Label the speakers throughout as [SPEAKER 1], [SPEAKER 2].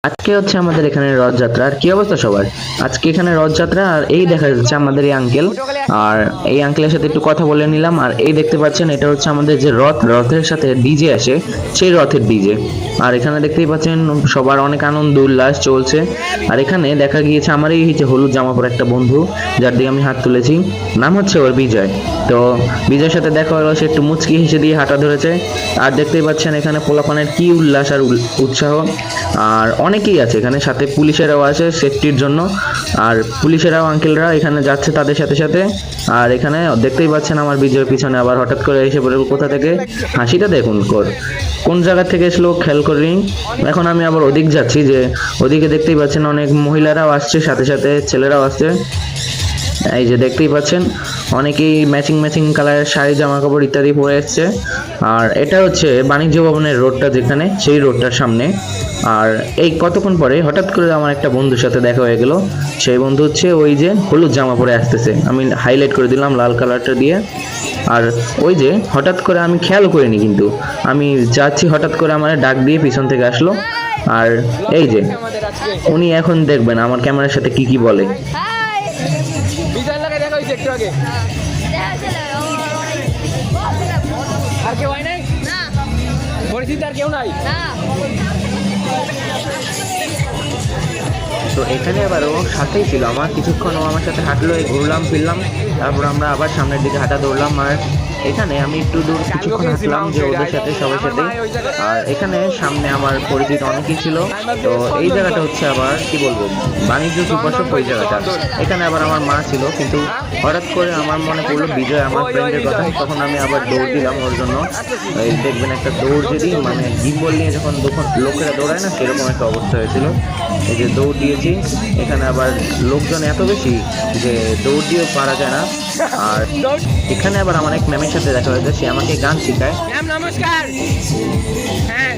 [SPEAKER 1] আজকে হচ্ছে আমাদের এখানে রথযাত্রা। আর কি অবস্থা সবার? আজকে এখানে রথযাত্রা, আর এই দেখা যাচ্ছে আমাদের এই আঙ্কেল। আর এই আঙ্কেলের সাথে একটু কথা বলে নিলাম। আর এই দেখতে পাচ্ছেন, এটা হচ্ছে আমাদের যে রথের সাথে ডিজে আসে, সেই রথের ডিজে। আর এখানে দেখতেই পাচ্ছেন সবার অনেক আনন্দ উল্লাস চলছে। আর এখানে দেখা গিয়েছে আমার এই যে হলুদ জামা পরা একটা বন্ধু, যার দিকে আমি হাত তুলেছি, নাম হচ্ছে ওর বিজয়। তো বিজয়ের সাথে দেখা হলো, সে একটু মুচকি হেসে দিয়ে হাঁটা ধরেছে। আর দেখতেই পাচ্ছেন এখানে পোলাপানের কি উল্লাস আর উৎসাহ। আর অনেকেই আছে এখানে, সাথে পুলিশেরাও আছে সেফটির জন্য। আর পুলিশেরাও আঙ্কেলরা এখানে যাচ্ছে তাদের সাথে সাথে। আর এখানে দেখতেই পাচ্ছেন আমার বিজয়ের পিছনে আবার হঠাৎ করে এসে পড়ে কোথা থেকে, হাসিটা দেখুন কোন জায়গা থেকে এসলো খেয়াল করিনি। এখন আমি আবার ওদিক যাচ্ছি, যে ওদিকে দেখতেই পাচ্ছেন অনেক মহিলারাও আসছে, সাথে সাথে ছেলেরাও আসছে। এই যে দেখতেই পাচ্ছেন অনেকেই ম্যাচিং ম্যাচিং কালারের শাড়ি জামা কাপড় ইত্যাদি পরে এসছে। আর এটা হচ্ছে বাণিজ্য ভবনের রোডটা, যেখানে সেই রোডটার সামনে। আর এই কতক্ষণ পরে হঠাৎ করে আমার একটা বন্ধুর সাথে দেখা হয়ে গেল। সেই বন্ধু হচ্ছে ওই যে হলুদ জামা পরে আসতেছে, আমি হাইলাইট করে দিলাম লাল কালারটা দিয়ে। আর ওই যে হঠাৎ করে আমি খেয়াল করিনি, কিন্তু আমি যাচ্ছি হঠাৎ করে আমার ডাক দিয়ে পিছন থেকে আসলো। আর এই যে উনি এখন দেখবেন আমার ক্যামেরার সাথে কি কি বলে।
[SPEAKER 2] বিজয় লাগে দেখা হয়েছে একটু আগে। আর কেউ হয় নাই? পরিচিত আর কেউ নাই?
[SPEAKER 1] তো এখানে আবার ও সাথেই ছিল আমার, কিছুক্ষণ ও আমার সাথে হাঁটলো, ঘুরলাম ফিরলাম, তারপর আমরা আবার সামনের দিকে হাঁটা দৌড়লাম। আর এখানে আমি একটু দূর কিছুক্ষণ হাঁটলাম যে ওদের সাথে, সবার সাথে। আর এখানে সামনে আমার পরিচিত অনেকেই ছিল। তো এই জায়গাটা হচ্ছে আবার কি বলবো, বাণিজ্য সুপারশপ ওই জায়গাটা। এখানে আবার আমার মা ছিল, কিন্তু হঠাৎ করে আমার মনে পড়লো বিজয় আমার ফ্রেন্ডের কথা, তখন আমি আবার দৌড় দিলাম ওর জন্য। এই দেখবেন একটা দৌড় যদি মানে গিম্বল নিয়ে যখন লোকেরা দৌড়ায় না, সেরকম একটা অবস্থা হয়েছিল। এই যে দৌড় দিয়েছি, এখানে আবার লোকজন এত বেশি যে দৌড় দিয়ে পারা যায় না। আর এখানে আবার আমার এক ম্যামের সাথে দেখা হয়েছে, সে আমাকে গান শেখায়।
[SPEAKER 2] নমস্কার।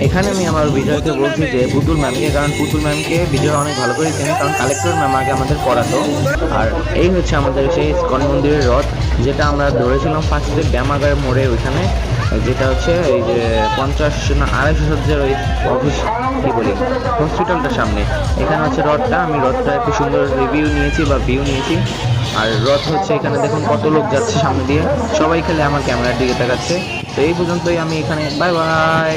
[SPEAKER 1] এখানে আমি আমার বিজয়কে বলছি যে পুতুল ম্যামকে, কারণ পুতুল ম্যামকে বিজয় অনেক ভালো করে চেনে, কারণ কালেক্টর ম্যাম আগে আমাদের পড়াতো। আর এই হচ্ছে আমাদের সেই ইস্কন মন্দিরের রথ, যেটা আমরা ধরেছিলাম ফার্স্টে ব্যায়ামাগার মোড়ে ওইখানে, যেটা হচ্ছে এই যে 50 না 250 সজ্জার ওই অফিস কি বলি হসপিটালটার সামনে। এখানে হচ্ছে রথটা, আমি রথটা একটু সুন্দর রিভিউ নিয়েছি বা ভিউ নিয়েছি। আর রথ হচ্ছে এখানে দেখুন কত লোক যাচ্ছে সামনে দিয়ে, সবাই খেলে আমার ক্যামেরার দিকে তাকাচ্ছে। তো এই পর্যন্তই, আমি এখানে বাই বাই।